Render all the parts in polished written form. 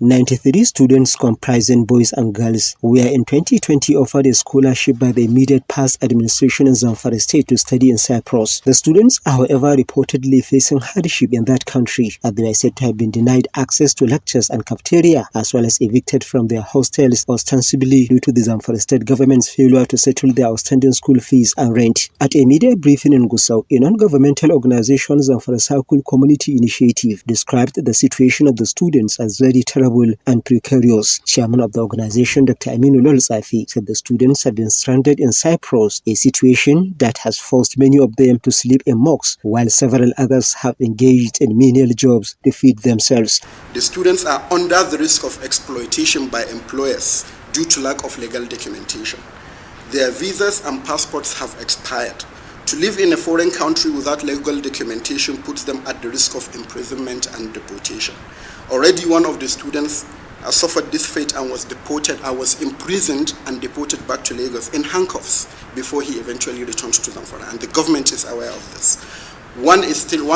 93 students comprising boys and girls were in 2020 offered a scholarship by the immediate past administration in Zamfara state to study in Cyprus. The students are, however, reportedly facing hardship in that country, as they are said to have been denied access to lectures and cafeteria, as well as evicted from their hostels, ostensibly due to the Zamfara state government's failure to settle their outstanding school fees and rent. At a media briefing in Gusau, a non-governmental organization, Zamfara Circle Community Initiative, described the situation of the students as very terrible and precarious. Chairman of the organization, Dr. Aminullah Safi, said the students have been stranded in Cyprus, a situation that has forced many of them to sleep in mosques, while several others have engaged in menial jobs to feed themselves. The students are under the risk of exploitation by employers due to lack of legal documentation. Their visas and passports have expired. To live in a foreign country without legal documentation puts them at the risk of imprisonment and deportation. Already one of the students suffered this fate and was deported. I was imprisoned and deported back to Lagos in handcuffs before he eventually returned to Zamfara, and the government is aware of this. One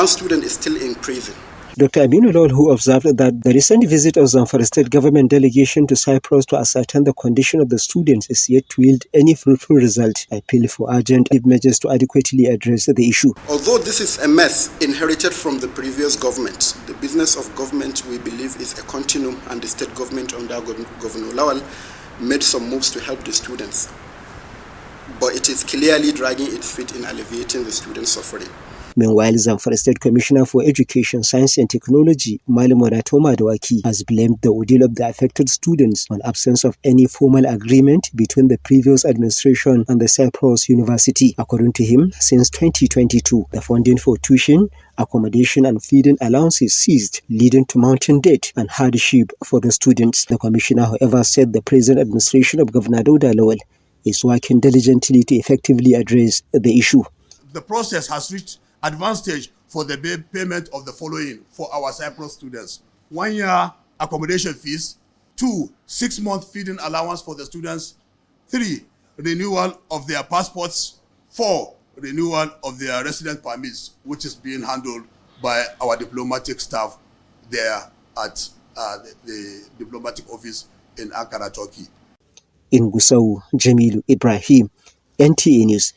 student is still in prison. Dr. Aminullah, who observed that the recent visit of Zamfara state government delegation to Cyprus to ascertain the condition of the students is yet to yield any fruitful result, appealed for urgent measures to adequately address the issue. Although this is a mess inherited from the previous government, the business of government, we believe, is a continuum, and the state government under Governor Lawal made some moves to help the students. But it is clearly dragging its feet in alleviating the students' suffering. Meanwhile, Zamfara State Commissioner for Education, Science and Technology, Malam Wadatoma Dawaki, has blamed the ordeal of the affected students on absence of any formal agreement between the previous administration and the Cyprus University. According to him, since 2022, the funding for tuition, accommodation and feeding allowances ceased, leading to mounting debt and hardship for the students. The commissioner, however, said the present administration of Governor Dauda Lawal is working diligently to effectively address the issue. The process has reached advanced stage for the payment of the following for our Cyprus students: 1 year accommodation fees, 2 6-month feeding allowance for the students, 3 renewal of their passports, 4 renewal of their resident permits, which is being handled by our diplomatic staff there at the diplomatic office in Ankara, Turkey. In Gusau, Jamilu Ibrahim, NTA News.